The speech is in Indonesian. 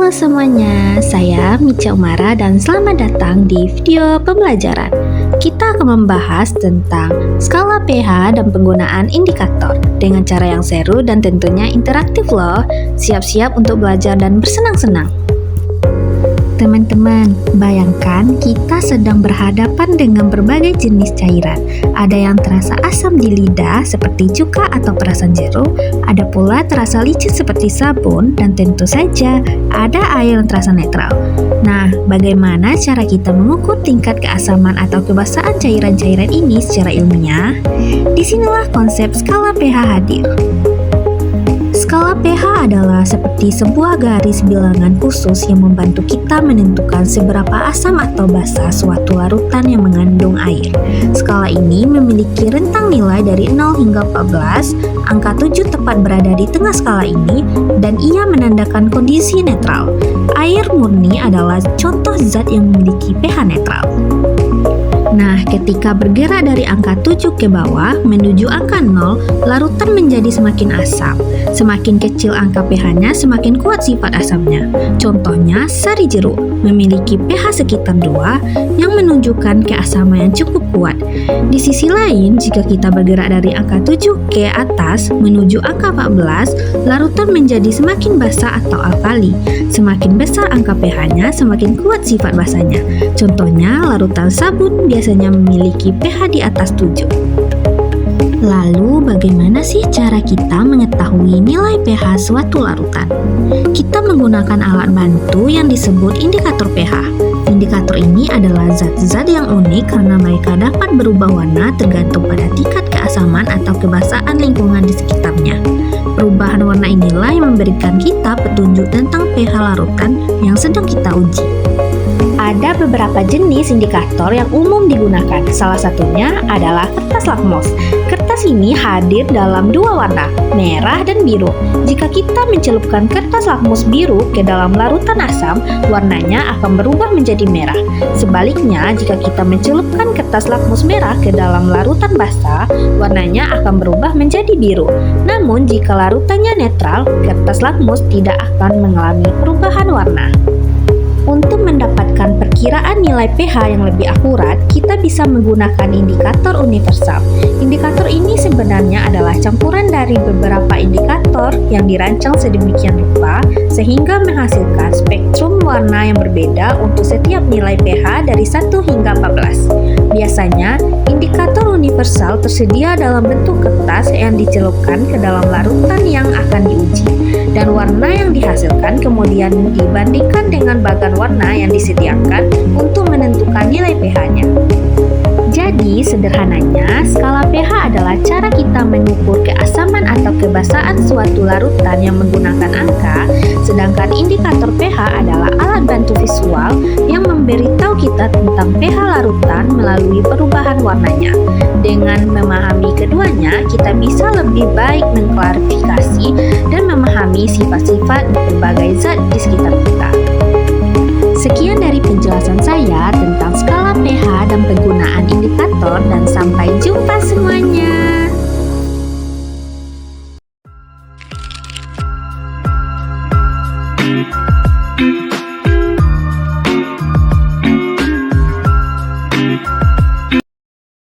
Halo semuanya, saya Mica Umara dan selamat datang di video pembelajaran. Kita akan membahas tentang skala pH dan penggunaan indikator dengan cara yang seru dan tentunya interaktif loh. Siap-siap untuk belajar dan bersenang-senang. Teman-teman, bayangkan kita sedang berhadapan dengan berbagai jenis cairan. Ada yang terasa asam di lidah seperti cuka atau perasan jeruk, ada pula terasa licin seperti sabun, dan tentu saja ada air yang terasa netral. Nah, bagaimana cara kita mengukur tingkat keasaman atau kebasaan cairan-cairan ini secara ilmiah? Disinilah konsep skala pH hadir. Skala pH adalah seperti sebuah garis bilangan khusus yang membantu kita menentukan seberapa asam atau basa suatu larutan yang mengandung air. Skala ini memiliki rentang nilai dari 0 hingga 14, angka 7 tepat berada di tengah skala ini, dan ia menandakan kondisi netral. Air murni adalah contoh zat yang memiliki pH netral. Nah, ketika bergerak dari angka 7 ke bawah menuju angka 0, larutan menjadi semakin asam. Semakin kecil angka pH-nya, semakin kuat sifat asamnya. Contohnya, sari jeruk memiliki pH sekitar 2 yang menunjukkan keasaman yang cukup kuat. Di sisi lain, jika kita bergerak dari angka 7 ke atas menuju angka 14, larutan menjadi semakin basa atau alkali. Semakin besar angka pH-nya, semakin kuat sifat basanya. Contohnya, larutan sabun biasanya memiliki pH di atas 7. Lalu, bagaimana sih cara kita mengetahui nilai pH suatu larutan? Kita menggunakan alat bantu yang disebut indikator pH. Indikator ini adalah zat-zat yang unik karena mereka dapat berubah warna tergantung pada tingkat keasaman atau kebasaan lingkungan di sekitarnya. Perubahan warna inilah yang memberikan kita petunjuk tentang pH larutan yang sedang kita uji. Ada beberapa jenis indikator yang umum digunakan. Salah satunya adalah kertas lakmus. Kertas ini hadir dalam dua warna, merah dan biru. Jika kita mencelupkan kertas lakmus biru ke dalam larutan asam, warnanya akan berubah menjadi merah. Sebaliknya, jika kita mencelupkan kertas lakmus merah ke dalam larutan basa, warnanya akan berubah menjadi biru. Namun, jika larutannya netral, kertas lakmus tidak akan mengalami perubahan warna. Untuk mendapatkan perkiraan nilai pH yang lebih akurat, kita bisa menggunakan indikator universal. Indikator ini sebenarnya adalah campuran dari beberapa indikator yang dirancang sedemikian rupa sehingga menghasilkan spektrum warna yang berbeda untuk setiap nilai pH dari 1 hingga 14. Biasanya, indikator universal tersedia dalam bentuk kertas yang dicelupkan ke dalam larutan yang akan diuji, dan warna yang dihasilkan kemudian dibandingkan dengan bagan warna yang disediakan untuk menentukan nilai pH-nya. Jadi, sederhananya, skala pH adalah cara kita mengukur keasaman atau kebasaan suatu larutan yang menggunakan angka, sedangkan indikator pH adalah alat bantu visual yang memberitahu kita tentang pH larutan melalui perubahan warnanya. Dengan memahami keduanya, kita bisa lebih baik mengklarifikasi dan memahami sifat-sifat berbagai zat di sekitar kita. Sekian dari penjelasan saya tentang skala pH dan penggunaan indikator, dan sampai jumpa semuanya.